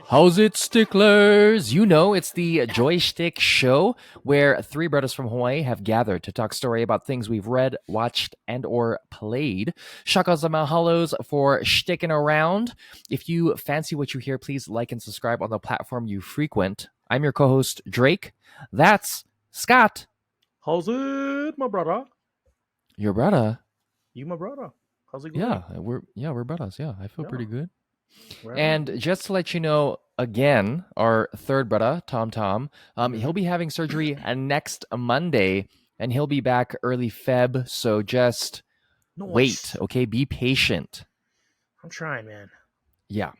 How's it, sticklers? You know, it's the Joystick Show, where three brothers from Hawaii have gathered to talk story about things we've read, watched, and or played. Shakas and mahalos for sticking around. If you fancy what you hear, please like and subscribe on the platform you frequent. I'm your co-host, Drake. That's Scott. How's it, my brother? Your brother. You, my brother. How's it going? We're brothers. Yeah, I feel Yeah. pretty good. Right And on. just to let you know, again, our third brother, Tom, he'll be having surgery next Monday, and he'll be back early Feb. So just wait, okay? Be patient. I'm trying, man. Yeah,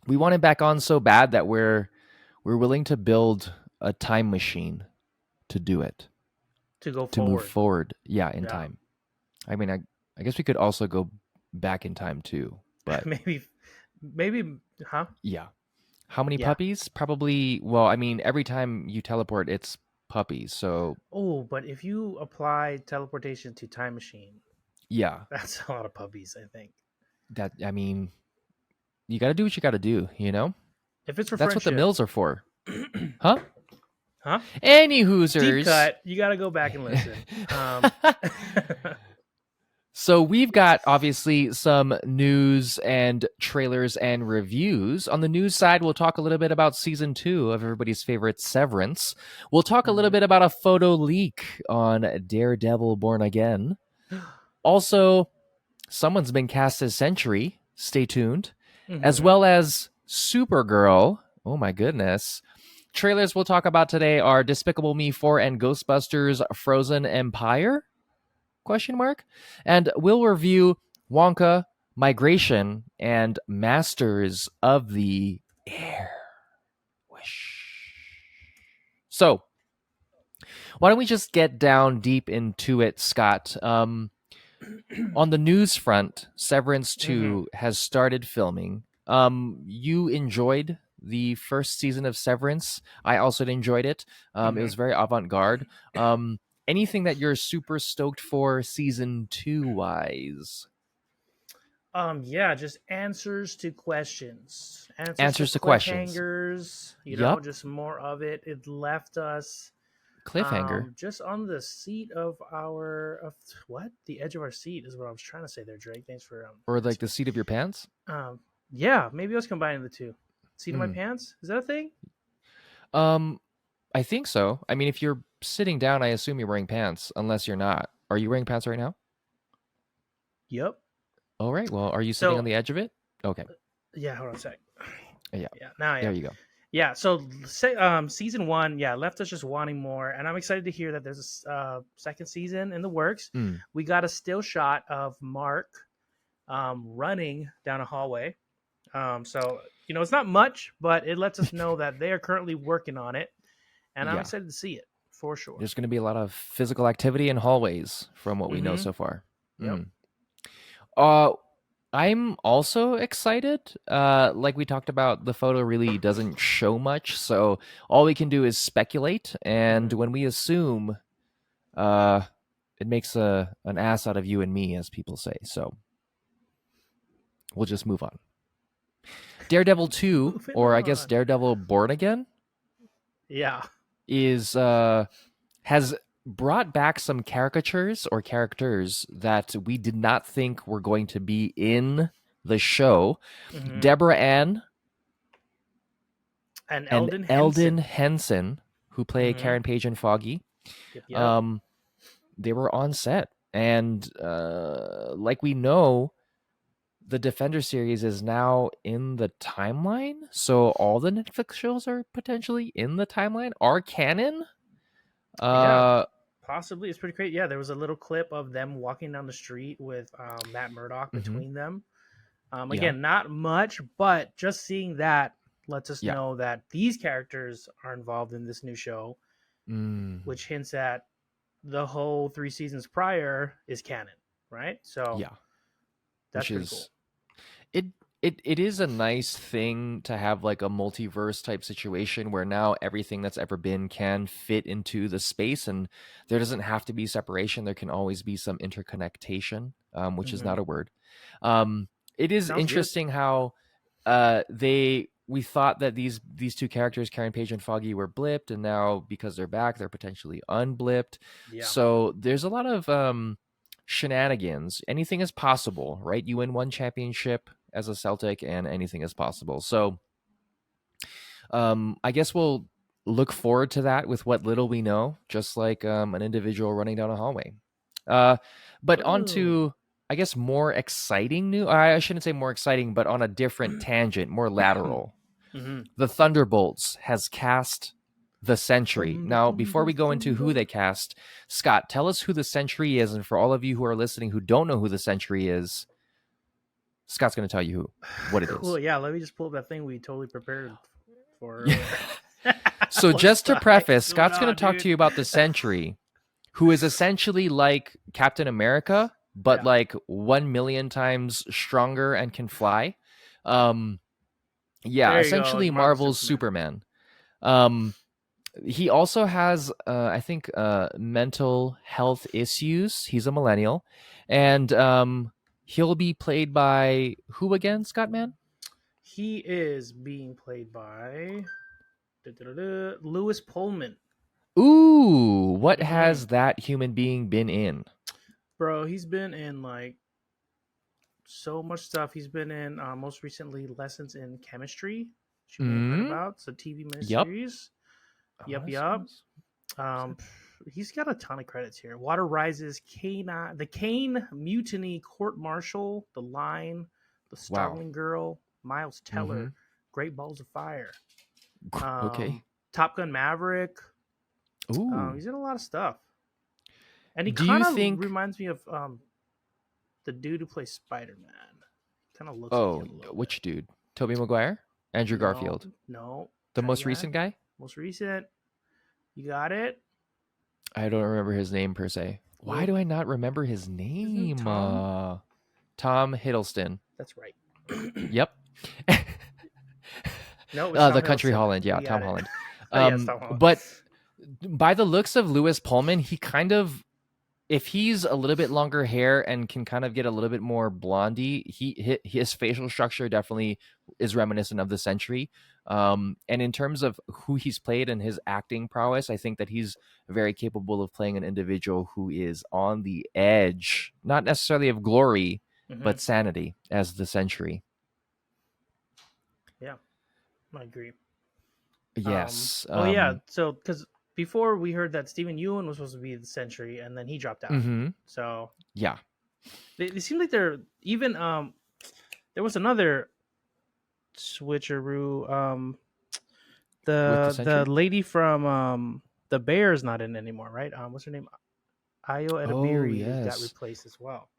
we want him back on so bad that we're willing to build a time machine to do it, To go to forward. move forward. Yeah, in Yeah. time. I mean, I guess we could also go back in time too, but maybe, huh? yeah. How many Yeah. puppies? Probably, well, I mean, every time you teleport, it's puppies. So, Oh, but if you apply teleportation to time machine, yeah, that's a lot of puppies, I think. I mean, you got to do what you got to do, you know? If it's for That's what the friendship. mills are for. Huh? Huh? Any hoosers. Deep cut. You got to go back and listen. So we've got obviously some news and trailers and reviews. On the news side, we'll talk a little bit about season 2 of everybody's favorite Severance. We'll talk a little bit about a photo leak on Daredevil Born Again. Also, someone's been cast as Sentry. Stay tuned. As well as Supergirl. Oh my goodness. Trailers we'll talk about today are Despicable Me 4 and Ghostbusters Frozen Empire? ? And we'll review Wonka, Migration, and Masters of the Air. Wish. So, why don't we just get down deep into it, Scott? On the news front, Severance 2 has started filming. You enjoyed the first season of Severance. I also enjoyed it. It was very avant-garde. Anything that you're super stoked for season 2 wise? Yeah, just answers to questions. Answers to questions. Cliffhangers. Yup. Just more of it. It left us Cliffhanger. just on the seat of the edge of our seat is what I was trying to say there, Drake. Thanks for Or like the seat of your pants? yeah, maybe I was combining the two. Seat of my pants? Is that a thing? I think so. I mean, if you're sitting down, I assume you're wearing pants, unless you're not. Are you wearing pants right now? Yep. All right. Well, are you sitting on the edge of it? Okay. Yeah, hold on a sec. Yeah. Now I am. There you go. Yeah, so season 1, left us just wanting more, and I'm excited to hear that there's a second season in the works. We got a still shot of Mark running down a hallway. So it's not much, but it lets us know that they are currently working on it, and I'm excited to see it for sure. There's going to be a lot of physical activity in hallways, from what we know so far. Yep. I'm also excited. Like we talked about, the photo really doesn't show much, so all we can do is speculate. And when we assume, it makes an ass out of you and me, as people say. So we'll just move on. Daredevil 2, or I guess Daredevil Born Again, has brought back some characters that we did not think were going to be in the show. Deborah Ann and Eldon Henson, who play Karen Page and Foggy. They were on set, and like we know, the Defender series is now in the timeline, so all the Netflix shows are potentially in the timeline, are canon. Possibly. It's pretty great. Yeah, there was a little clip of them walking down the street with Matt Murdock between them. Again, not much, but just seeing that lets us know that these characters are involved in this new show, which hints at the whole 3 seasons prior is canon, right? So that's pretty cool. It is a nice thing to have like a multiverse type situation where now everything that's ever been can fit into the space, and there doesn't have to be separation. There can always be some interconnectation, which is not a word. It is interesting how we thought that these two characters, Karen Page and Foggy, were blipped, and now because they're back, they're potentially unblipped. Yeah. So there's a lot of shenanigans. Anything is possible, right? You win one championship as a Celtic, and anything is possible. So I guess we'll look forward to that with what little we know, just like an individual running down a hallway. But on to, I guess, more exciting news. I shouldn't say more exciting, but on a different tangent, more lateral. Mm-hmm. The Thunderbolts has cast the Sentry. Now, before we go into who they cast, Scott, tell us who the Sentry is. And for all of you who are listening who don't know who the Sentry is, Scott's going to tell you what it is. Cool. Yeah, let me just pull up that thing we totally prepared for. So just to preface, Scott's going to talk to you about the Sentry, who is essentially like Captain America, but like 1 million times stronger and can fly. Essentially Marvel's Superman. He also has, I think, mental health issues. He's a millennial. And he'll be played by who again, Scott Man? He is being played by Lewis Pullman. Ooh, what has that human being been in? Bro, he's been in like so much stuff. He's been in most recently Lessons in Chemistry, which you may have heard about. It's a TV miniseries. Yep. He's got a ton of credits here. Water Rises, The Kane Mutiny, Court Martial, The Line, The Starling Girl, Miles Teller, Great Balls of Fire. Okay. Top Gun Maverick. Ooh. He's in a lot of stuff. And he kind of reminds me of the dude who plays Spider-Man. Kind of looks like him a little which dude? Tobey Maguire? Andrew Garfield? No. The most recent guy? Most recent. You got it? I don't remember his name per se. Why do I not remember his name? Tom Hiddleston. That's right. Yep. No, the Country Holland. Yeah, Tom Holland. Yes, Tom Holland. But by the looks of Lewis Pullman, he kind of, if he's a little bit longer hair and can kind of get a little bit more blondie, his facial structure definitely is reminiscent of the Sentry. And in terms of who he's played and his acting prowess, I think that he's very capable of playing an individual who is on the edge, not necessarily of glory, but sanity as the Sentry. Yeah, I agree. Yes. So because before we heard that Stephen Ewan was supposed to be the Sentry, and then he dropped out. So yeah, they seem like they're even. There was another switcheroo. The lady from the Bear's not in anymore, right? What's her name? Ayo Edebiri got replaced as well.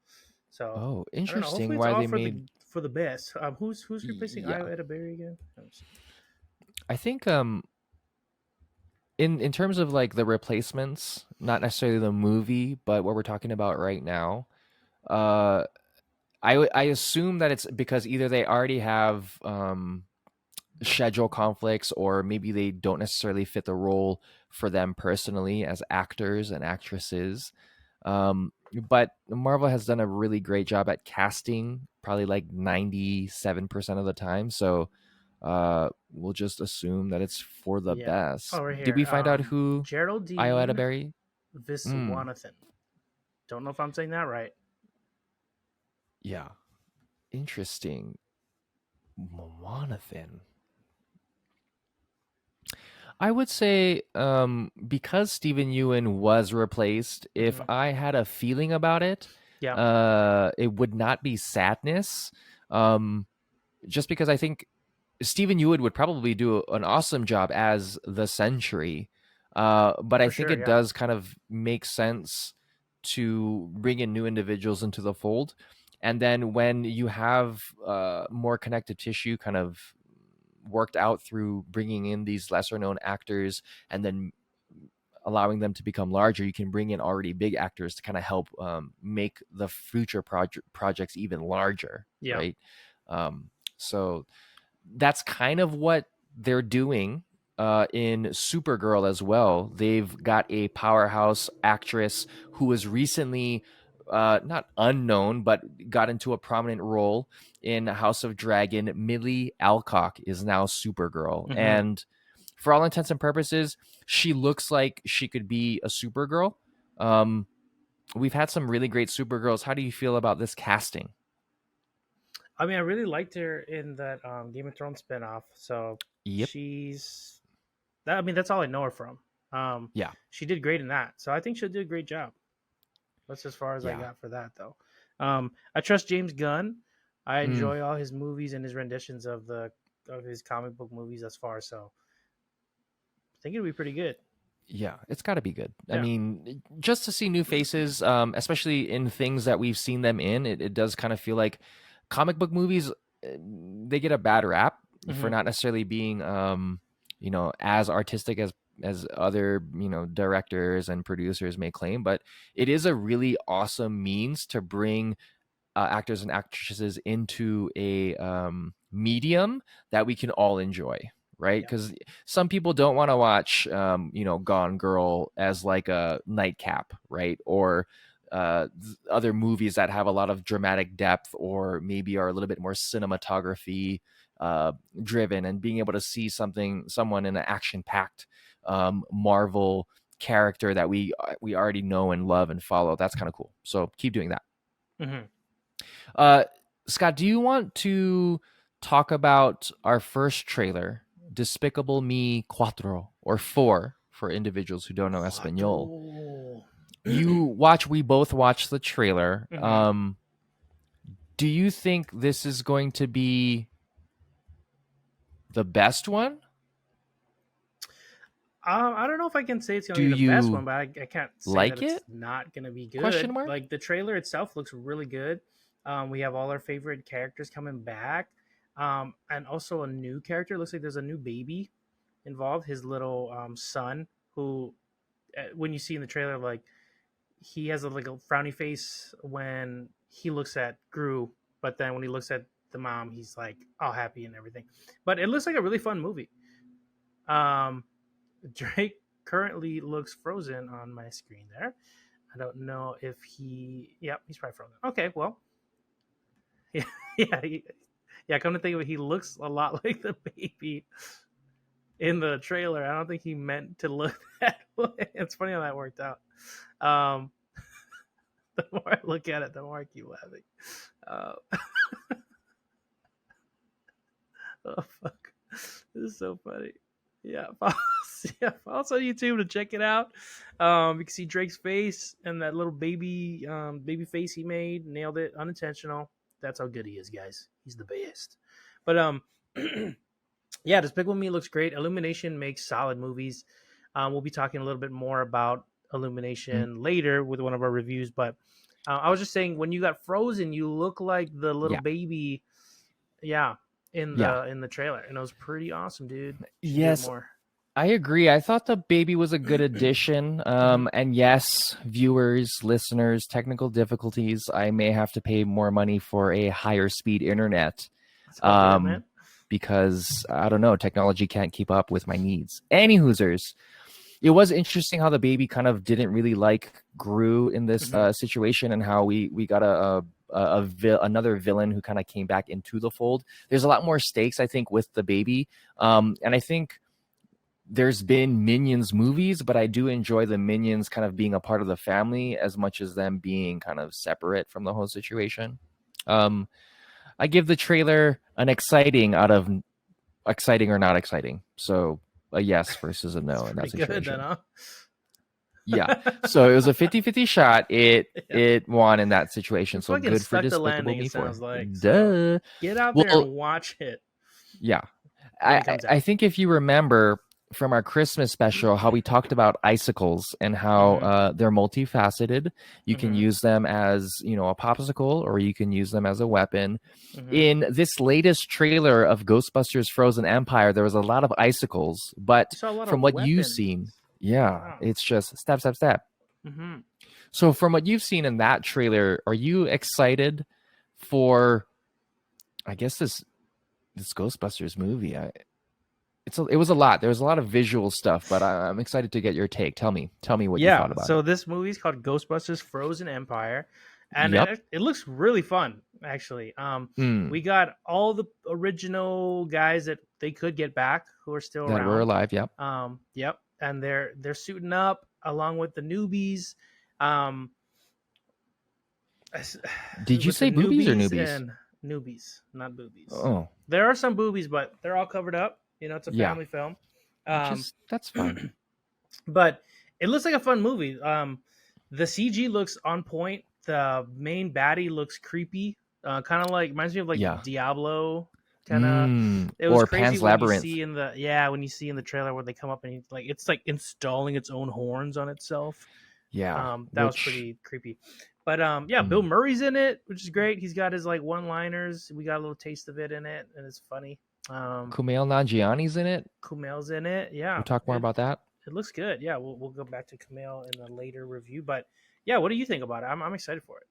So interesting. Why they made for the best. Who's replacing Ayo Edebiri again? I think in terms of like the replacements, not necessarily the movie, but what we're talking about right now, I assume that it's because either they already have schedule conflicts, or maybe they don't necessarily fit the role for them personally as actors and actresses. But Marvel has done a really great job at casting, probably like 97% of the time. So we'll just assume that it's for the best. Right, did we find out who Geraldine Ayo Edebiri? Viswanathan. Don't know if I'm saying that right. Yeah, interesting. Mwanathan. I would say because Stephen Ewan was replaced, if I had a feeling about it, it would not be sadness. Just because I think Stephen Ewan would probably do an awesome job as the Sentry. But I think it does kind of make sense to bring in new individuals into the fold. And then when you have more connective tissue kind of worked out through bringing in these lesser known actors and then allowing them to become larger, you can bring in already big actors to kind of help make the future projects even larger. Right. So that's kind of what they're doing in Supergirl as well. They've got a powerhouse actress who was recently not unknown, but got into a prominent role in House of Dragon. Millie Alcock is now Supergirl. Mm-hmm. And for all intents and purposes, she looks like she could be a Supergirl. We've had some really great Supergirls. How do you feel about this casting? I mean, I really liked her in that Game of Thrones spinoff. So Yep. she's that. I mean, that's all I know her from. Yeah. She did great in that, so I think she'll do a great job. That's as far as I Yeah. got for that, though. I trust James Gunn. I Mm, enjoy all his movies and his renditions of his comic book movies thus far. So I think it'll be pretty good. yeah, it's got to be good. I Yeah. mean, just to see new faces, especially in things that we've seen them in, it does kind of feel like comic book movies, they get a bad rap for Mm-hmm. not necessarily being, as artistic as other, directors and producers may claim. But it is a really awesome means to bring actors and actresses into a medium that we can all enjoy, right? Yeah. Because some people don't want to watch Gone Girl as like a nightcap, right? Or other movies that have a lot of dramatic depth, or maybe are a little bit more cinematography driven, and being able to see someone in an action packed Marvel character that we already know and love and follow, that's kind of cool. So keep doing that. Mm-hmm. Scott, do you want to talk about our first trailer, Despicable Me Cuatro, or Four for individuals who don't know Espanol? We both watched the trailer. Mm-hmm. Do you think this is going to be the best one? I don't know if I can say it's gonna Do be the best you one, but I can't say that like it's it? not gonna be good. Question mark? Like the trailer itself looks really good. We have all our favorite characters coming back, and also a new character. Looks like there's a new baby involved. His little son, who, when you see in the trailer, like he has like a frowny face when he looks at Gru, but then when he looks at the mom, he's like all happy and everything. But it looks like a really fun movie. Um, Drake currently looks frozen on my screen there. I don't know if yep, he's probably frozen. Okay, well, yeah, yeah. Come to think of it, he looks a lot like the baby in the trailer. I don't think he meant to look that way. It's funny how that worked out. Um, the more I look at it, the more I keep laughing. Uh, oh fuck, this is so funny. Yeah, follow us on YouTube to check it out. You can see Drake's face and that little baby face he made. Nailed it, unintentional. That's how good he is, guys. He's the best. But yeah, Despicable Me looks great. Illumination makes solid movies. We'll be talking a little bit more about Illumination later with one of our reviews. But I was just saying, when you got frozen, you look like the little Yeah. baby. Yeah, in the trailer, and it was pretty awesome, dude. Yes, more. I agree. I thought the baby was a good addition. And yes, viewers, listeners, technical difficulties. I may have to pay more money for a higher speed internet. Man. Because I don't know, technology can't keep up with my needs. Any Hoosers. It was interesting how the baby kind of didn't really like Gru in this situation, and how we got another villain who kind of came back into the fold. There's a lot more stakes, I think, with the baby. And I think there's been Minions movies, but I do enjoy the Minions kind of being a part of the family as much as them being kind of separate from the whole situation. I give the trailer an exciting out of exciting or not exciting. So a yes versus a no in that situation. Good, then, huh? Yeah. So it was a 50-50 shot. It won in that situation. So good for Despicable Me 4. Like, duh. So get out there and watch it. Yeah. I think if you remember from our Christmas special, how we talked about icicles and how they're multifaceted. You can use them as, a popsicle, or you can use them as a weapon. In this latest trailer of Ghostbusters Frozen Empire, there was a lot of icicles, but from what you've seen, it's just step, step, step. So from what you've seen in that trailer, are you excited for, I guess, this Ghostbusters movie? It was a lot. There was a lot of visual stuff, but I'm excited to get your take. Tell me what you thought about it. So this movie is called Ghostbusters Frozen Empire. and Yep. it looks really fun actually. Mm. We got all the original guys that they could get back who are still That we're around. alive. Yep. Yep, and they're suiting up along with the newbies. Um, Did you with the say boobies or newbies newbies? and newbies, not boobies. Oh, There are some boobies, but they're all covered up. It's a yeah. family film. Which Um, is that's fine. but it looks like a fun movie. The CG looks on point. The main baddie looks creepy. Kind of like reminds me of like Yeah. Diablo. Kind of. It was Or crazy Pan's when you Labyrinth. see when you see in the trailer where they come up and like it's like installing its own horns on itself. Yeah. That was Which pretty creepy. But yeah, Bill Murray's in it, which is great. He's got his like one-liners. We got a little taste of it in it, and it's funny. Kumail Nanjiani's in it. Kumail's in it. Yeah, We'll talk more about that. it looks good. Yeah, we'll go back to Kumail in a later review. But yeah, what do you think about it? I'm excited for it.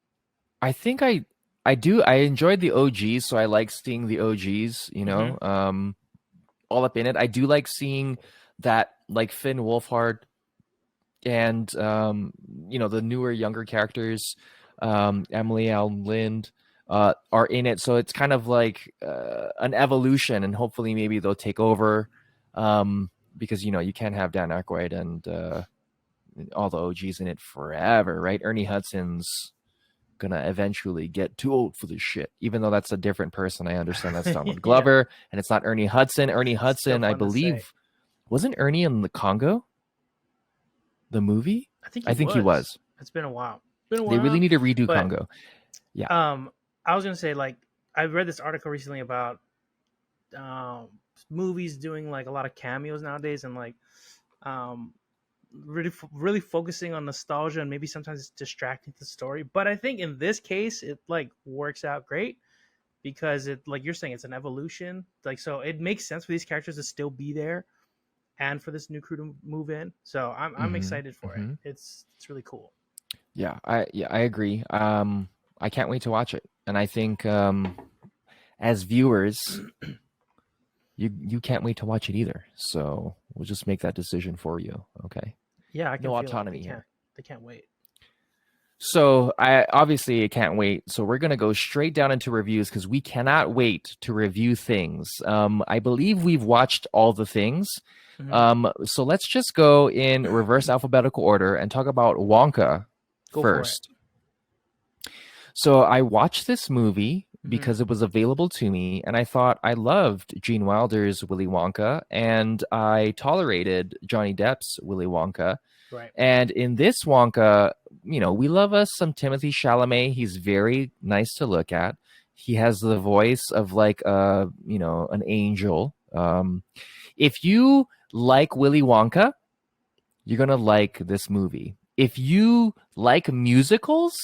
I think I do. I enjoyed the OGs, so I like seeing the OGs. All up in it. I do like seeing that, like Finn Wolfhard and the newer, younger characters, Emily L. Lind, are in it. So it's kind of like an evolution, and hopefully maybe they'll take over. Because you can't have Dan Aykroyd and all the OGs in it forever, right? Ernie Hudson's gonna eventually get too old for this shit, even though that's a different person. I understand that's Donald Glover, and it's not Ernie Hudson. Ernie Hudson, I believe, wasn't Ernie in the Congo, the movie? I think he was. It's been a while. They really need to redo Congo. Yeah. I was gonna say, like, I read this article recently about movies doing like a lot of cameos nowadays, and like really focusing on nostalgia, and maybe sometimes it's distracting to the story. But I think in this case it like works out great because it, like you're saying, it's an evolution. Like, so it makes sense for these characters to still be there and for this new crew to move in. So I'm excited for it. It's really cool. Yeah, I agree. I can't wait to watch it. And I think as viewers, you can't wait to watch it either. So we'll just make that decision for you. Okay. Yeah, I can no feel autonomy it. here. They can't wait. So I obviously can't wait. So we're gonna go straight down into reviews because we cannot wait to review things. I believe we've watched all the things. So let's just go in reverse alphabetical order and talk about Wonka first. So I watched this movie because it was available to me, and I thought I loved Gene Wilder's Willy Wonka, and I tolerated Johnny Depp's Willy Wonka. Right. And in this Wonka, we love us some Timothée Chalamet. He's very nice to look at. He has the voice of like an angel. If you like Willy Wonka, you're gonna like this movie. If you like musicals,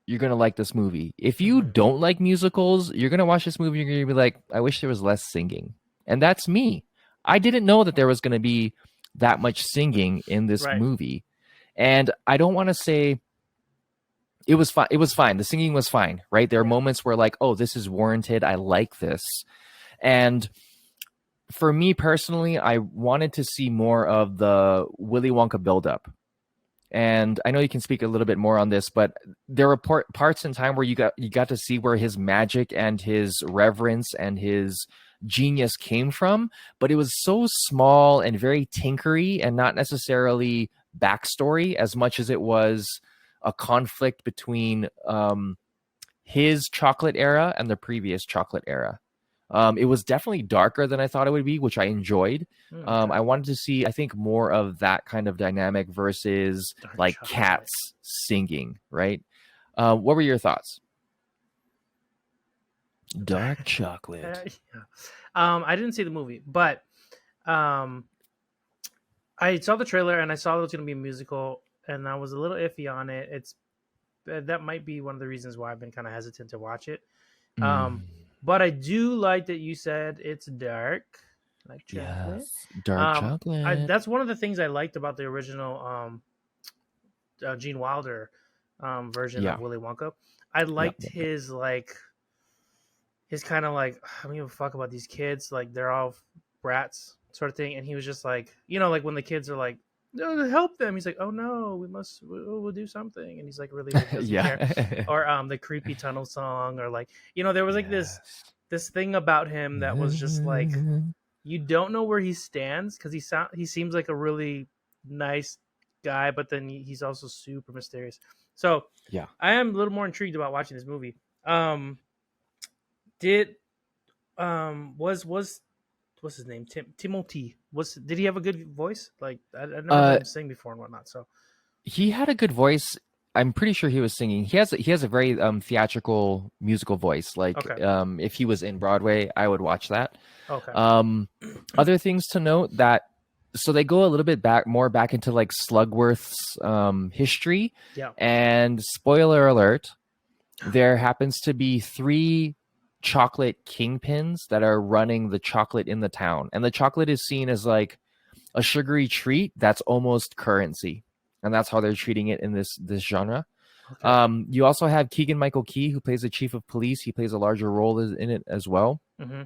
you're gonna like this movie. If you don't like musicals, you're gonna watch this movie. You're gonna be like, I wish there was less singing. And that's me. I didn't know that there was gonna be that much singing in this movie. And I don't want to say it was fine. It was fine. The singing was fine, right? There are moments where like, oh, this is warranted. I like this. And for me personally, I wanted to see more of the Willy Wonka buildup. And I know you can speak a little bit more on this, but there were parts in time where you got to see where his magic and his reverence and his genius came from, but it was so small and very tinkery and not necessarily backstory as much as it was a conflict between his chocolate era and the previous chocolate era. It was definitely darker than I thought it would be, which I enjoyed. I wanted to see, I think, more of that kind of dynamic versus Dark like chocolate. Cats singing, right? What were your thoughts? Dark chocolate. I didn't see the movie, but I saw the trailer and I saw it was going to be a musical, and I was a little iffy on it. That might be one of the reasons why I've been kind of hesitant to watch it. But I do like that you said it's dark, like chocolate. Yes, dark chocolate. That's one of the things I liked about the original Gene Wilder version of Willy Wonka. I liked his kind of like, I don't give a fuck about these kids. Like, they're all brats sort of thing. And he was just like, like when the kids are like, no, help them. He's like, oh no, we'll do something. And he's like, really like, doesn't care. Or the creepy tunnel song, or like, there was like this thing about him that was just like, you don't know where he stands, because he seems like a really nice guy, but then he's also super mysterious. So yeah. I am a little more intrigued about watching this movie. Did was what's his name? Timothy. Did he have a good voice? Like I never heard him sing before and whatnot. So he had a good voice. I'm pretty sure he was singing. He has a very theatrical musical voice. Like if he was in Broadway, I would watch that. Okay. Other things to note that so they go a little bit more back into like Slugworth's history. Yeah. And spoiler alert, there happens to be 3 chocolate kingpins that are running the chocolate in the town, and the chocolate is seen as like a sugary treat that's almost currency, and that's how they're treating it in this genre. Okay. You also have Keegan-Michael Key, who plays the chief of police. He plays a larger role in it as well. Mm-hmm.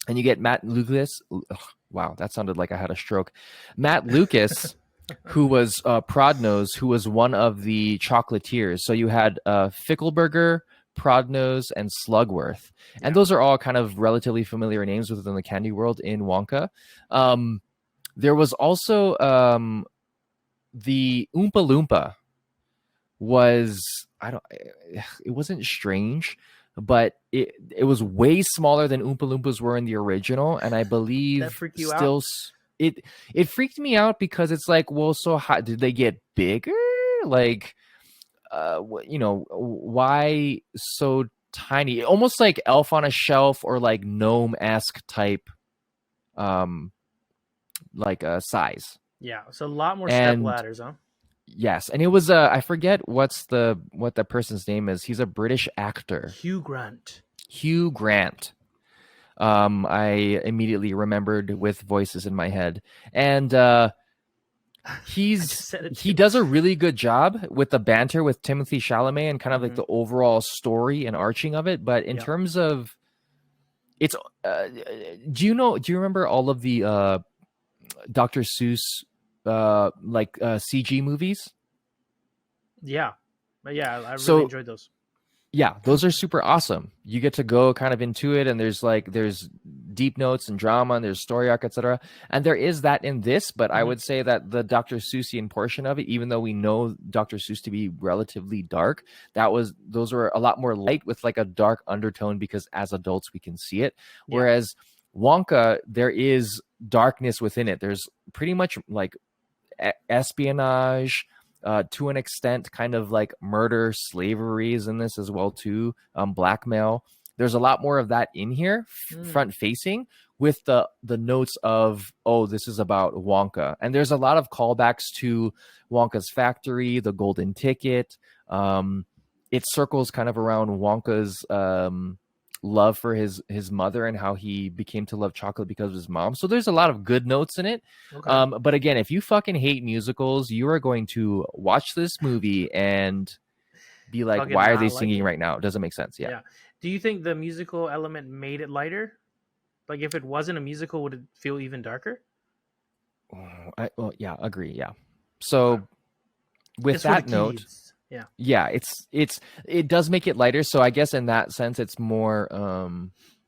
And you get Matt Lucas. Wow, that sounded like I had a stroke. Matt Lucas, who was Prodnose, who was one of the chocolatiers. So you had Fickleburger, Prodnose, and Slugworth. And those are all kind of relatively familiar names within the candy world in Wonka. There was also the Oompa Loompa it wasn't strange, but it was way smaller than Oompa Loompas were in the original. And I believe that freaked you out? It freaked me out because it's like, well, so how did they get bigger? Like, why so tiny? Almost like Elf on a Shelf or like gnome-esque type size. Yeah, so a lot more step ladders, huh? Yes, and it was I forget what the person's name is. He's a British actor. Hugh Grant. I immediately remembered with voices in my head. And he does a really good job with the banter with Timothée Chalamet and kind of like the overall story and arching of it. But in terms of it's, do you remember all of the Dr. Seuss CG movies? Yeah, I really enjoyed those. Yeah, those are super awesome. You get to go kind of into it, and there's deep notes and drama, and there's story arc, etc. And there is that in this, but I would say that the Dr. Seussian portion of it, even though we know Dr. Seuss to be relatively dark, those were a lot more light with like a dark undertone because as adults we can see it. Yeah. Whereas Wonka, there is darkness within it. There's pretty much like espionage, to an extent, kind of like murder, slavery is in this as well too, blackmail. There's a lot more of that in here, front facing, with the notes of, this is about Wonka. And there's a lot of callbacks to Wonka's factory, the golden ticket. It circles kind of around Wonka's love for his mother and how he became to love chocolate because of his mom. So there's a lot of good notes in it. Okay. But again, if you fucking hate musicals, you are going to watch this movie and be like, why are they singing right now? It doesn't make sense. Yeah. Do you think the musical element made it lighter? Like if it wasn't a musical, would it feel even darker? Agree. Yeah. So with that note, it does make it lighter. So I guess in that sense, it's more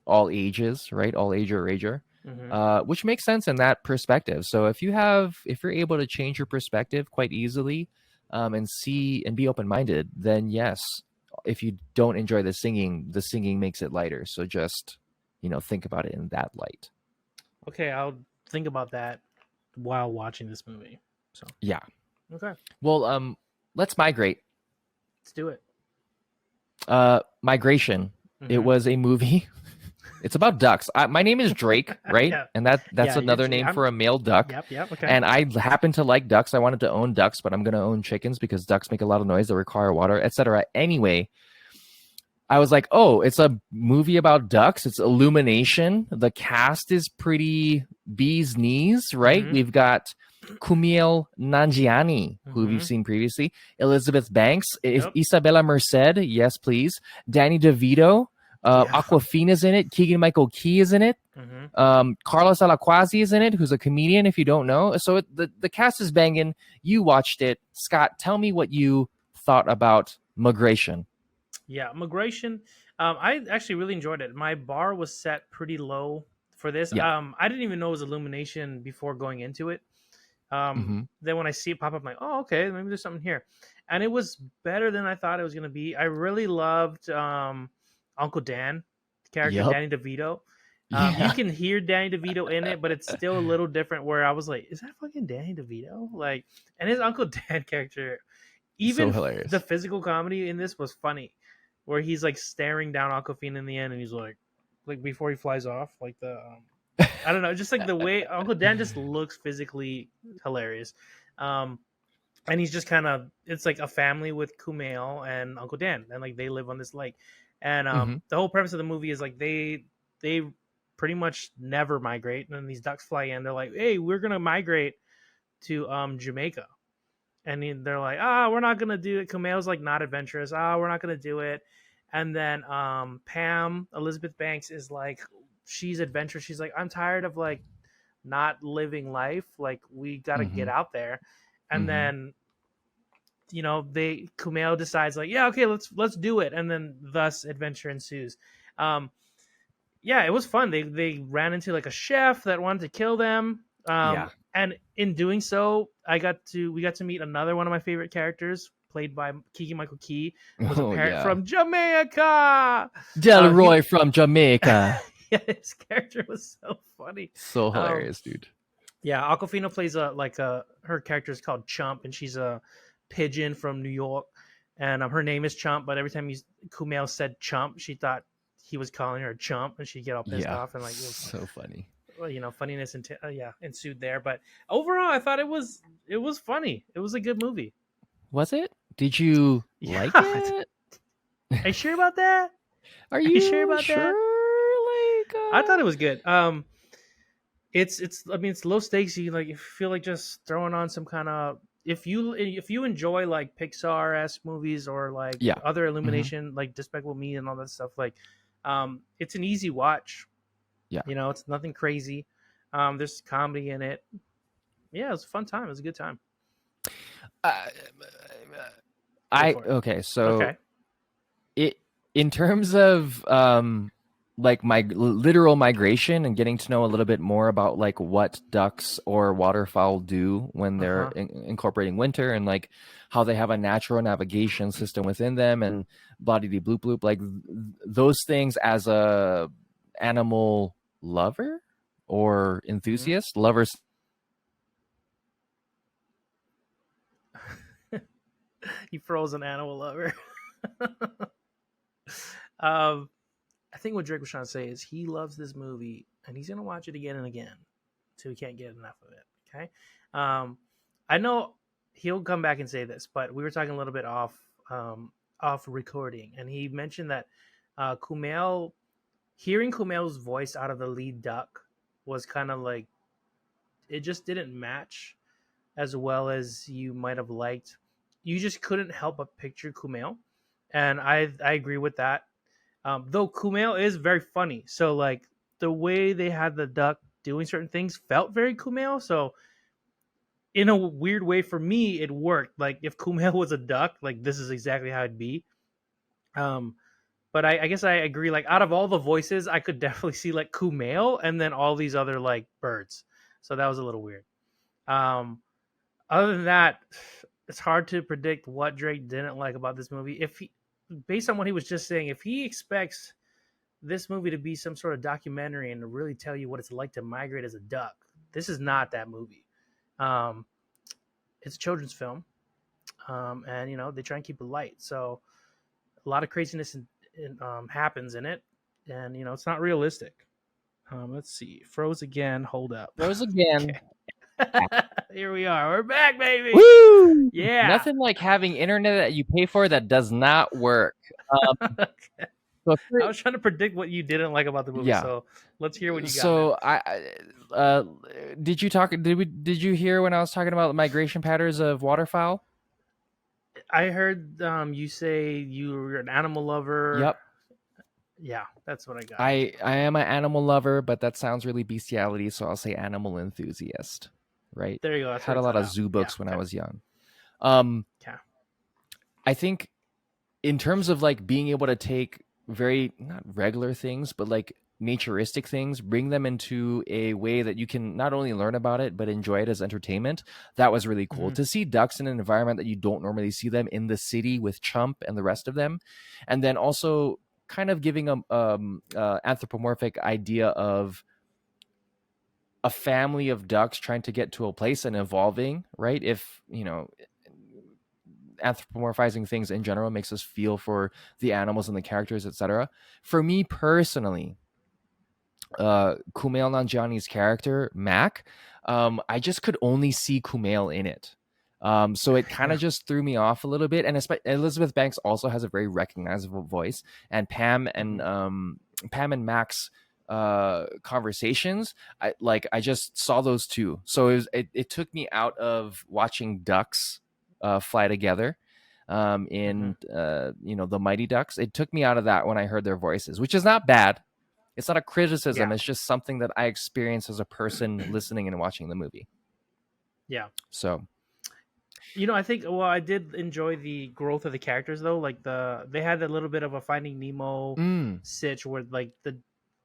all ages, right? All age or rager, which makes sense in that perspective. So if you're able to change your perspective quite easily and see and be open-minded, then yes. If you don't enjoy the singing makes it lighter. So just, think about it in that light. Okay, I'll think about that while watching this movie. So yeah. Okay. Well, let's migrate. Let's do it. Migration. It was a movie. It's about ducks. My name is Drake, right? Yeah. And that's another name for a male duck. Yep. Okay. And I happen to like ducks. I wanted to own ducks, but I'm going to own chickens because ducks make a lot of noise. They require water, etc. Anyway, I was like, it's a movie about ducks. It's Illumination. The cast is pretty bee's knees, right? We've got Kumail Nanjiani, who we've seen previously, Elizabeth Banks, Isabella Merced, yes, please, Danny DeVito, Yeah. Aquafina's in it. Keegan-Michael Key is in it. Mm-hmm. Carlos Alaquazi is in it, who's a comedian, if you don't know. So the cast is banging. You watched it. Scott, tell me what you thought about Migration. Yeah, Migration. I actually really enjoyed it. My bar was set pretty low for this. Yeah. I didn't even know it was Illumination before going into it. Mm-hmm. Then when I see it pop up, I'm like, oh, okay, maybe there's something here. And it was better than I thought it was gonna be. I really loved Uncle Dan, the character Yep. Danny DeVito. Yeah. You can hear Danny DeVito in it, but it's still a little different. Where I was like, is that fucking Danny DeVito? Like, and his Uncle Dan character, So even hilarious. the physical comedy in this was funny, where he's like staring down Aquafina in the end, and he's like before he flies off, like the I don't know, just like the way Uncle Dan just looks physically hilarious. And he's just kind of, it's like a family with Kumail and Uncle Dan, and like they live on this lake. And Mm-hmm. the whole premise of the movie is like they pretty much never migrate, and then these ducks fly in. They're like, hey, we're gonna migrate to Jamaica. And they're like, we're not gonna do it. Kumail's like not adventurous. We're not gonna do it. And then Pam Elizabeth Banks is like, she's adventurous. She's like, I'm tired of like not living life. Like we got to get out there. And then Kumail decides like, yeah, okay, let's do it. And then thus adventure ensues. Yeah, it was fun. They ran into like a chef that wanted to kill them. Yeah. And in doing so, we got to meet another one of my favorite characters, played by Keegan-Michael Key, was a parrot from Jamaica. Delroy from Jamaica. Yeah, his character was so funny. So hilarious, dude. Yeah, Aquafina plays her character is called Chump, and she's a pigeon from New York, and her name is Chump. But every time Kumail said Chump, she thought he was calling her Chump, and she'd get all pissed off, and like it was so funny. Funniness ensued there. But overall, I thought it was funny. It was a good movie. Was it? Did you like it? Are you sure about that? Are you sure about that? Like, I thought it was good. It's I mean, it's low stakes. You feel like just throwing on some kind of, if you enjoy like Pixar-esque movies or like other Illumination, like Despicable Me and all that stuff, like it's an easy watch. Yeah. It's nothing crazy. There's comedy in it. Yeah, it was a fun time. It was a good time. It in terms of like my literal migration and getting to know a little bit more about like what ducks or waterfowl do when they're incorporating winter, and like how they have a natural navigation system within them, and blah de bloop bloop, like those things as a animal lover or enthusiast. Lovers. You froze an animal lover. I think what Drake was trying to say is he loves this movie and he's gonna watch it again and again till he can't get enough of it. Okay. I know he'll come back and say this, but we were talking a little bit off recording, and he mentioned that hearing Kumail's voice out of the lead duck was kind of like, it just didn't match as well as you might have liked. You just couldn't help but picture Kumail, and I agree with that. Though Kumail is very funny, so like the way they had the duck doing certain things felt very Kumail. So in a weird way, for me, it worked. Like if Kumail was a duck, like this is exactly how it'd be. But I guess I agree. Like out of all the voices, I could definitely see like Kumail and then all these other like birds. So that was a little weird. Other than that, it's hard to predict what Drake didn't like about this movie. If he, based on what he was just saying, if he expects this movie to be some sort of documentary and to really tell you what it's like to migrate as a duck, this is not that movie. It's a children's film, and they try and keep it light. So a lot of craziness happens in it, and it's not realistic. Let's see, froze again. Hold up, froze again. Okay. Here we are. We're back, baby. Woo! Yeah. Nothing like having internet that you pay for that does not work. Okay. So I was trying to predict what you didn't like about the movie. Yeah. So let's hear what you got. So did you hear when I was talking about the migration patterns of waterfowl? I heard you say you were an animal lover. Yep. Yeah, that's what I got. I am an animal lover, but that sounds really bestiality, so I'll say animal enthusiast. Right? There you go. That's Had where a it lot cut of out. zoo Yeah. books when I Okay. was young. Um, Okay. I think in terms of like being able to take very not regular things, but like naturistic things, bring them into a way that you can not only learn about it but enjoy it as entertainment. That was really cool Mm-hmm. to see ducks in an environment that you don't normally see them in the city with Chump and the rest of them, and then also kind of giving a anthropomorphic idea of a family of ducks trying to get to a place and evolving, right? If you know, anthropomorphizing things in general makes us feel for the animals and the characters, etc. For me personally, Kumail Nanjiani's character Mac, I just could only see Kumail in it. So it kind of just threw me off a little bit. And Elizabeth Banks also has a very recognizable voice, and Pam and Mac's conversations, I just saw those two, so it took me out of watching ducks fly together in the Mighty Ducks. It took me out of that when I heard their voices, which is not bad. It's not a criticism. Yeah. It's just something that I experience as a person listening and watching the movie. Yeah. So, I think I did enjoy the growth of the characters though. Like they had a little bit of a Finding Nemo sitch where like like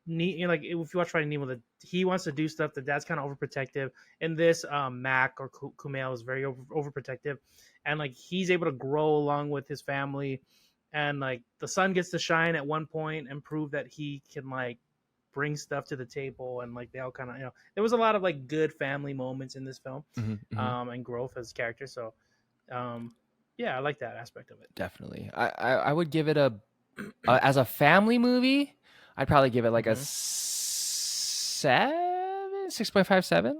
if you watch Finding Nemo, he wants to do stuff. The dad's kind of overprotective. In this, Mac or Kumail is very overprotective, and like he's able to grow along with his family, and like the sun gets to shine at one point and prove that he can like bring stuff to the table, and like they all kind of there was a lot of like good family moments in this film, and growth as characters. So yeah, I like that aspect of it. definitely, I would give it a as a family movie, I'd probably give it like a 6.57.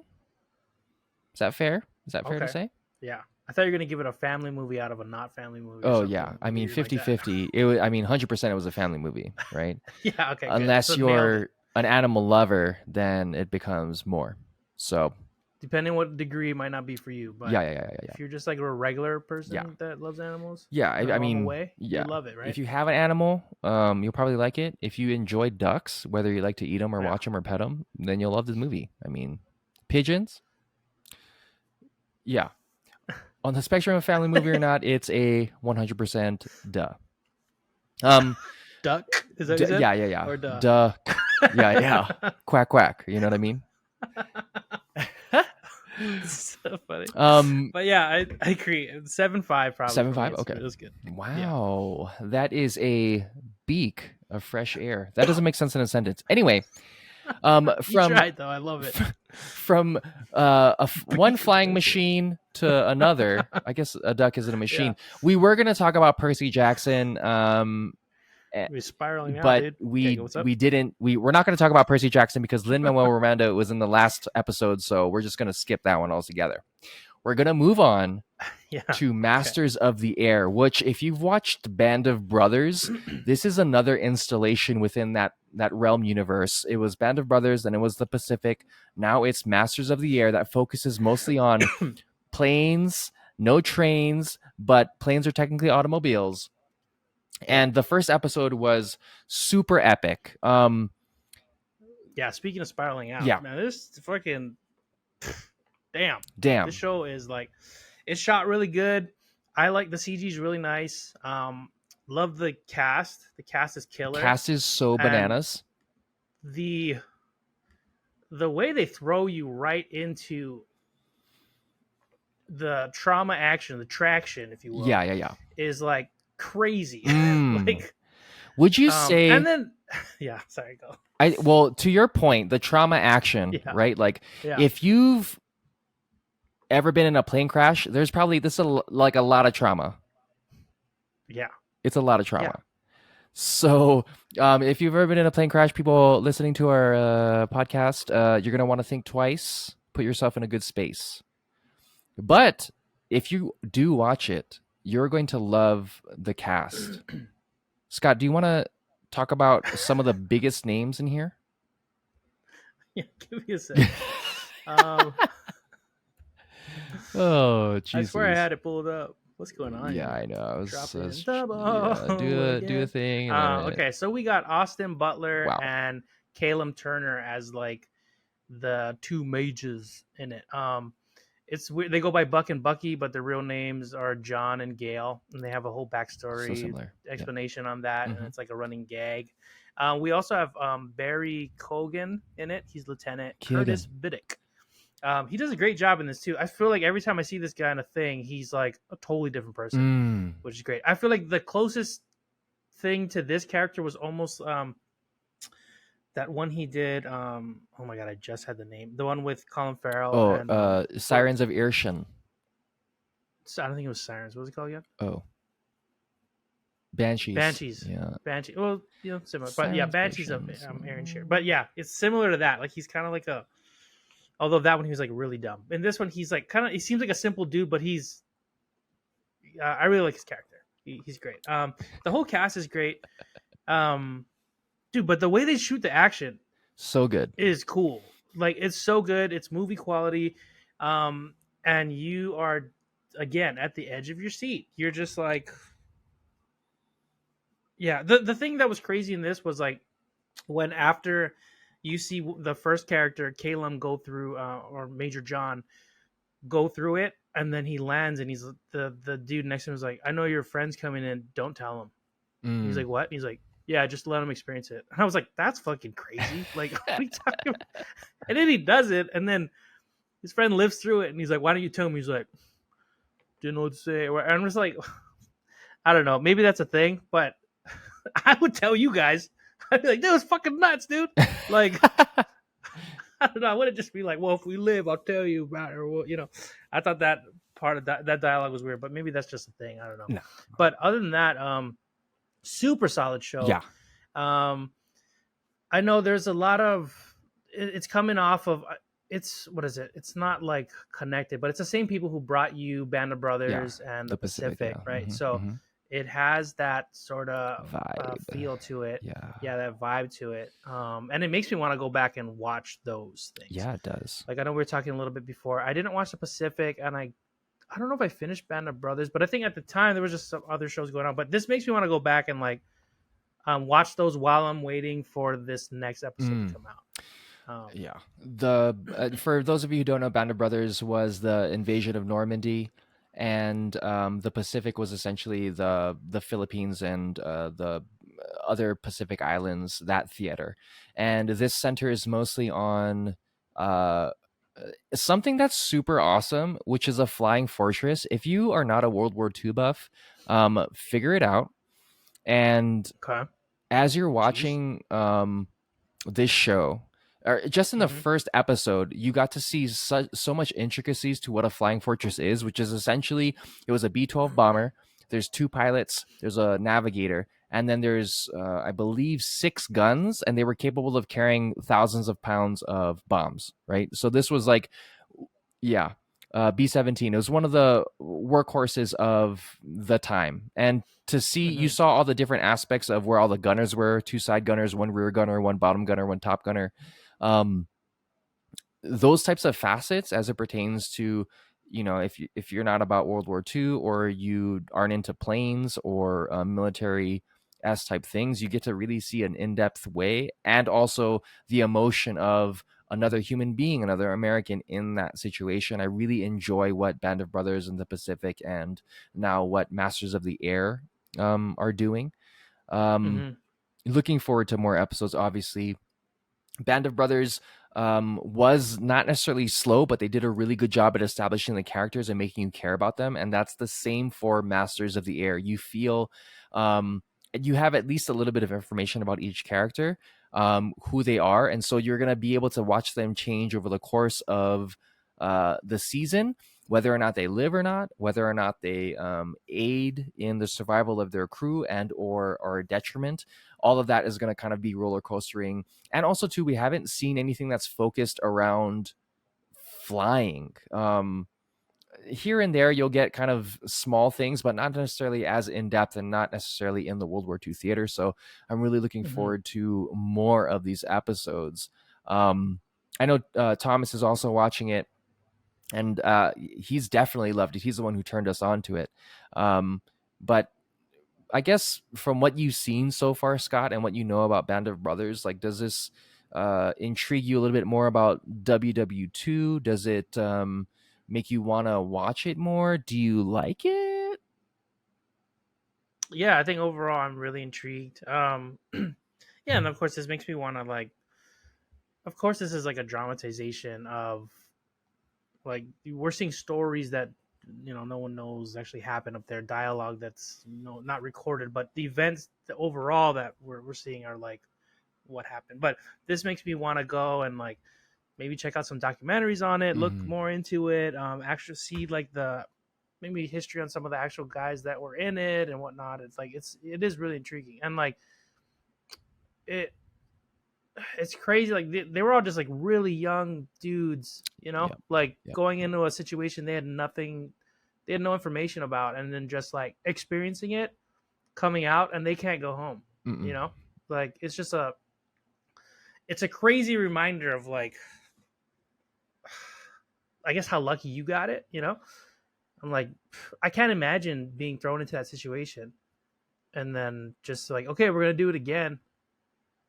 Is that fair? Is that fair to Okay. say? Yeah, I thought you were gonna give it a family movie out of a not family movie. Or Oh something. yeah, I mean Weird like 50-50. It was, I mean 100% it was a family movie, right? Yeah. Okay. Good. Unless So nailed it. you're an animal lover, then it becomes more. So Depending on what degree, it might not be for you, but yeah. if you're just like a regular person Yeah. that loves animals, Yeah, in a I normal mean, way, yeah. you love it, right? If you have an animal, you'll probably like it. If you enjoy ducks, whether you like to eat them or Yeah. watch them or pet them, then you'll love this movie. I mean, pigeons. Yeah. On the spectrum of family movie or not, it's a 100% duh. Duck? Is that what you said? Yeah. Or duh? Duck. Yeah. Quack quack. You know what I mean? So funny. Um, But yeah, I agree. 7.5 probably. 7.5. Okay. It was good. Wow, that is a beak of fresh air. That doesn't make sense in a sentence. Anyway, You from tried though. I love it. from one flying machine to another. I guess a duck isn't a machine. Yeah. We were going to talk about Percy Jackson, We're spiraling out, but dude. we what's up? we didn't. We're not going to talk about Percy Jackson because Lin-Manuel Miranda was in the last episode, so we're just going to skip that one altogether. We're going to move on to Masters of the Air, which, if you've watched Band of Brothers, this is another installation within that realm universe. It was Band of Brothers, then it was the Pacific. Now it's Masters of the Air that focuses mostly on planes, no trains, but planes are technically automobiles. And the first episode was super epic. Yeah, speaking of spiraling out, Yeah. man, this fucking damn. Damn. This show is like, it's shot really good. I like the CG is really nice. Love the cast. The cast is killer. Cast is so bananas. The way they throw you right into the trauma action, the traction, if you will, Yeah. is like crazy. Like, would you say? And then, yeah, sorry, go. Well, to your point, the trauma action, right? Like, if you've ever been in a plane crash, there's probably like a lot of trauma. Yeah, it's a lot of trauma. So, if you've ever been in a plane crash, people listening to our podcast, you're gonna want to think twice. Put yourself in a good space. But if you do watch it, you're going to love the cast. Scott, do you want to talk about some of the biggest names in here? Yeah, give me a second. Oh, Jesus. I swear I had it pulled up. What's going on Yeah, here? I know. Dropping the ball Yeah, do a again. thing. And then Okay, so we got Austin Butler wow. and Caleb Turner as like the two mages in it. It's weird. They go by Buck and Bucky, but their real names are John and Gail, and they have a whole So backstory similar. Yeah. explanation on that, and Hmm. it's like a running gag. We also have Barry Cogan in it. He's Lieutenant Curtis Kidding. Biddick. He does a great job in this too. I feel like every time I see this guy in a thing, he's like a totally different person, Mm. which is great. I feel like the closest thing to this character was almost that one he did. Oh my god, I just had the name. The one with Colin Farrell Oh, and Sirens of Earshun. I don't think it was Sirens. What was it called again? Oh, Banshees. Banshees. Yeah. Banshee. Well, similar, but yeah, Sirens Banshees of Earshun. Aaron Shear. But yeah, it's similar to that. Like he's kind of like a. Although that one he was like really dumb. In this one, he's like kind of. He seems like a simple dude, but he's. I really like his character. He's great. The whole cast is great. Dude, but the way they shoot the action So good. is cool. Like it's so good. It's movie quality. And you are again at the edge of your seat. You're just like, yeah. The thing that was crazy in this was like when after you see the first character Caleb go through, or Major John go through it, and then he lands, and he's the dude next to him is like, "I know your friend's coming in. Don't tell him." He's like, "What?" He's like, "Yeah, just let him experience it." And I was like, "That's fucking crazy!" Like, what are you talking about? And then he does it, and then his friend lives through it, and he's like, "Why don't you tell me?" He's like, "Didn't know what to say." And I'm just like, I don't know. Maybe that's a thing, but I would tell you guys. I'd be like, "That was fucking nuts, dude." Like, I don't know. I wouldn't just be like, "Well, if we live, I'll tell you about it." Or, well, I thought that part of that dialogue was weird, but maybe that's just a thing. I don't know. No. But other than that, super solid show. Yeah. I know there's a lot of. It's coming off of. It's what is it? It's not like connected, but it's the same people who brought you Band of Brothers and the Pacific, yeah. right? Mhm, So mhm. it has that sort of Vibe. feel to it. Yeah. That vibe to it. And it makes me want to go back and watch those things. Yeah, it does. Like I know we were talking a little bit before. I didn't watch the Pacific, and I don't know if I finished Band of Brothers, but I think at the time there was just some other shows going on. But this makes me want to go back and like watch those while I'm waiting for this next episode to come out. Yeah. The for those of you who don't know, Band of Brothers was the invasion of Normandy, and the Pacific was essentially the Philippines and the other Pacific islands, that theater. And this centers mostly on something that's super awesome, which is a flying fortress. If you are not a World War II buff, figure it out. And Okay. as you're Jeez. watching this show, or just in the first episode, you got to see so much intricacies to what a flying fortress is, which is essentially it was a B-12 bomber. There's 2 pilots, there's a navigator, and then there's I believe 6 guns, and they were capable of carrying thousands of pounds of bombs. Right, so this was like, yeah, B-17. It was one of the workhorses of the time, and to see, you saw all the different aspects of where all the gunners were: 2 side gunners, 1 rear gunner, 1 bottom gunner, 1 top gunner. Those types of facets, as it pertains to, if you're not about World War II, or you aren't into planes or military s type things, you get to really see an in-depth way, and also the emotion of another human being, another American in that situation. I really enjoy what Band of Brothers in the Pacific, and now what Masters of the Air are doing. Looking forward to more episodes, obviously. Band of Brothers was not necessarily slow, but they did a really good job at establishing the characters and making you care about them. And that's the same for Masters of the Air. You feel you have at least a little bit of information about each character, who they are. And so you're going to be able to watch them change over the course of the season, whether or not they live or not, whether or not they aid in the survival of their crew and or are a detriment. All of that is going to kind of be roller coastering. And also, too, we haven't seen anything that's focused around flying. Here and there, you'll get kind of small things, but not necessarily as in-depth, and not necessarily in the World War II theater. So I'm really looking forward to more of these episodes. I know Thomas is also watching it. and he's definitely loved it. He's the one who turned us on to it. But I guess from what you've seen so far, Scott, and what you know about Band of Brothers, like, does this intrigue you a little bit more about WW2? Does it make you want to watch it more? Do you like it? Yeah, I think overall I'm really intrigued. Yeah, and of course this makes me want to like. Of course, this is like a dramatization of like we're seeing stories that no one knows actually happen up there, dialogue that's not recorded, but the events overall that we're seeing are like what happened. But this makes me want to go and like maybe check out some documentaries on it, look Mm-hmm. more into it, actually see like the maybe history on some of the actual guys that were in it and whatnot. It's like it is really intriguing, and like it it's crazy. Like they were all just like really young dudes, Yep. like Yep. going into a situation they had nothing, they had no information about, and then just like experiencing it, coming out, and they can't go home. You Mm-mm. know, like it's a crazy reminder of like, I guess how lucky you got it. I'm like, I can't imagine being thrown into that situation, and then just like, okay, we're gonna do it again,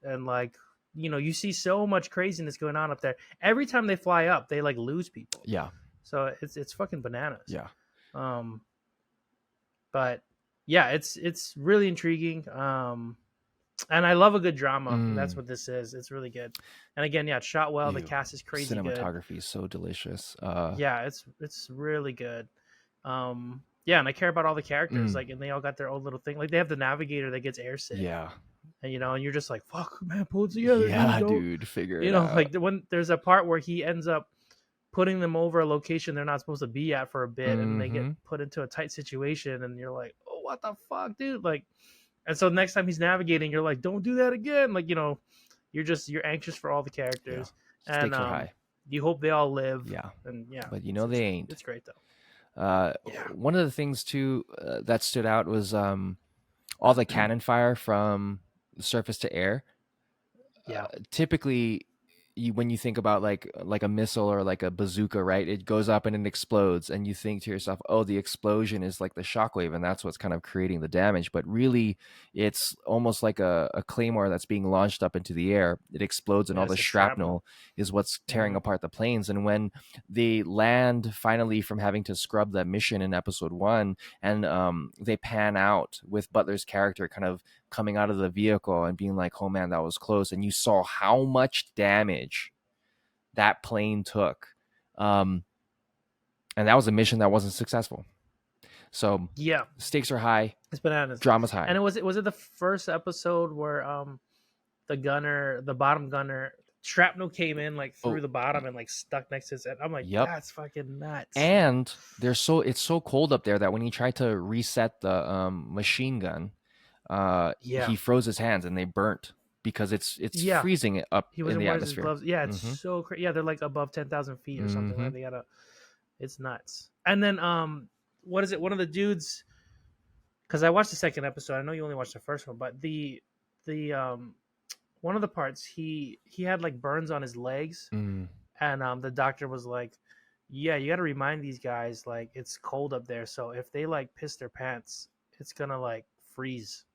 and like you see so much craziness going on up there. Every time they fly up, they like lose people. Yeah. So it's fucking bananas. Yeah. Um, but yeah, it's really intriguing. And I love a good drama. And that's Mm. what this is. It's really good. And again, yeah, it's shot well. The Ew. cast is crazy good. Cinematography is so delicious. Yeah, it's really good. Yeah, and I care about all the characters. Mm. Like, and they all got their own little thing. Like, they have the navigator that gets airsick. Yeah. And and you're just like, fuck, man, pull it together, Yeah, dude. Don't dude, figure it out. like when there's a part where he ends up putting them over a location they're not supposed to be at for a bit, and they get Mm-hmm. put into a tight situation, and you're like, oh, what the fuck, dude? Like, and so next time he's navigating, you're like, don't do that again. Like, you're anxious for all the Yeah. characters, and Stakes are high. you hope they all live. Yeah. And yeah, But they ain't. it's great though. Yeah, One of the things too that stood out was all the cannon fire from surface to air. yeah, Typically, when you think about like a missile or like a bazooka, right? It goes up and it explodes, and you think to yourself, "Oh, the explosion is like the shockwave, and that's what's kind of creating the damage." But really, it's almost like a claymore that's being launched up into the air. It explodes, and yeah. all the It's shrapnel. shrapnel is what's tearing Mhm. apart the planes. And when they land finally from having to scrub that mission in episode 1, and they pan out with Butler's character kind of coming out of the vehicle and being like, oh man, that was close, and you saw how much damage that plane took, um, and that was a mission that wasn't successful. So Yeah, stakes are high, it's bananas. drama's And high. was it the first episode where the bottom gunner shrapnel came in like through Oh, the bottom and like stuck next to his head. I'm like, yep. that's fucking nuts. And it's so cold up there that when he tried to reset the machine gun, Yeah, he froze his hands and they burnt because it's yeah. freezing it up He in wasn't the wearing his atmosphere. gloves. Yeah, it's Mm-hmm. so crazy. Yeah, they're like above 10,000 feet or something. Mm-hmm. Like they gotta. It's nuts. And then what is it? One of the dudes, because I watched the second episode. I know you only watched the first one, but the one of the parts he had like burns on his legs, Mm. and the doctor was like, yeah, you got to remind these guys like it's cold up there, so if they like piss their pants, it's gonna like freeze.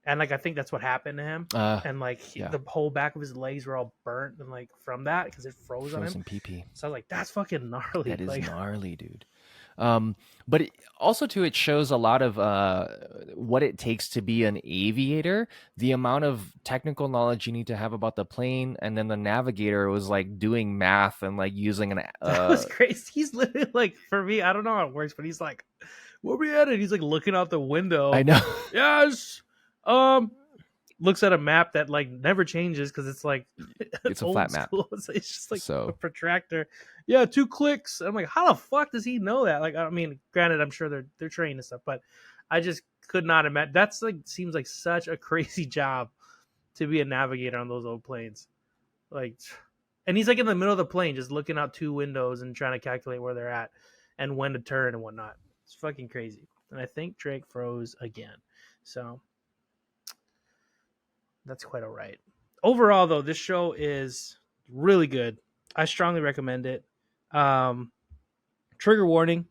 And like I think that's what happened to him, and like Yeah. the whole back of his legs were all burnt, and like from that because it froze on him. Frozen pee. So I was like, that's fucking gnarly. That is Like, gnarly, dude. But also too, it shows a lot of what it takes to be an aviator. The amount of technical knowledge you need to have about the plane, and then the navigator was like doing math and like using an. that was crazy. He's literally like, for me, I don't know how it works, but he's like, where we at? He's like looking out the window. I know. Yes. Looks at a map that like never changes because it's like It's a old flat map. school. It's just like a So protractor. Yeah, 2 clicks. I'm like, how the fuck does he know that? Like, I mean, granted, I'm sure they're trained and stuff, but I just could not imagine. That's like seems like such a crazy job to be a navigator on those old planes. Like, and he's like in the middle of the plane, just looking out 2 windows and trying to calculate where they're at and when to turn and whatnot. It's fucking crazy. And I think Drake froze again. So that's quite all right. Overall, though, this show is really good. I strongly recommend it. trigger warning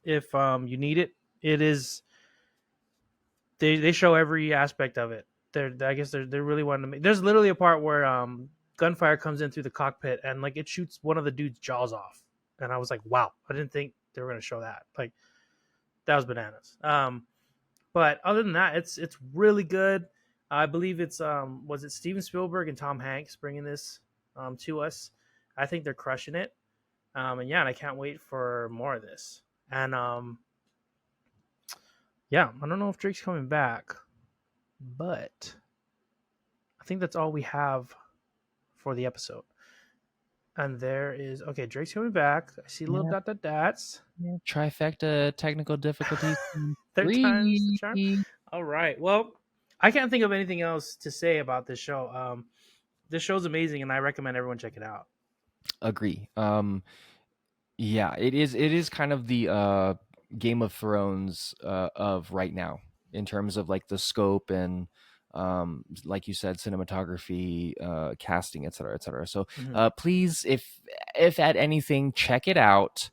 if you need it. It is they show every aspect of it. I guess they're really wanting to make. There's literally a part where gunfire comes in through the cockpit and like it shoots one of the dude's jaws off, and I was like, wow, I didn't think they were gonna show that. Like that was bananas. But other than that, it's really good. I believe it's was it Steven Spielberg and Tom Hanks bringing this to us. I think they're crushing it. And yeah, and I can't wait for more of this. And yeah, I don't know if Drake's coming back, but I think that's all we have for the episode. And there is Drake's coming back. I see little dots. Yeah. Trifecta technical difficulties. Third time's the charm. All right. Well, I can't think of anything else to say about this show. This show's amazing, and I recommend everyone check it out. Agree. Yeah, it is kind of the Game of Thrones of right now in terms of like the scope and like you said, cinematography, casting, etc., etc. So please, if at anything, check it out.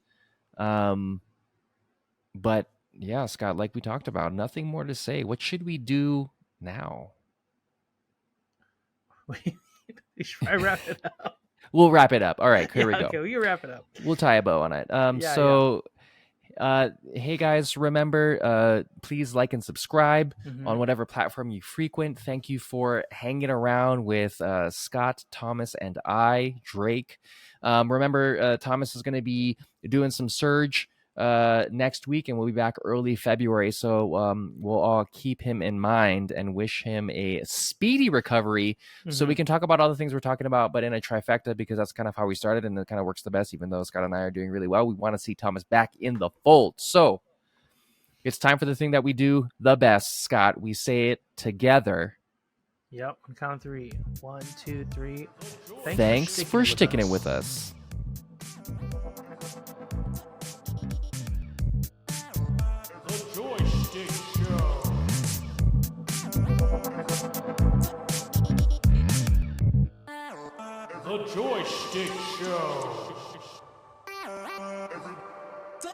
But yeah, Scott, like we talked about, nothing more to say. What should we do now? We should wrap it up. We'll wrap it up. All right, here we go. Okay, we can wrap it up. We'll tie a bow on it. Hey guys, remember, please like and subscribe on whatever platform you frequent. Thank you for hanging around with Scott, Thomas, and I, Drake. Remember, Thomas is going to be doing some Surge next week, and we'll be back early February. So we'll all keep him in mind and wish him a speedy recovery so we can talk about all the things we're talking about, but in a trifecta, because that's kind of how we started, and it kind of works the best. Even though Scott and I are doing really well, we want to see Thomas back in the fold. So it's time for the thing that we do the best, Scott. We say it together. Yep, on count of 3. 1, 2, 3. Thanks for sticking it with us. The Joystick Show.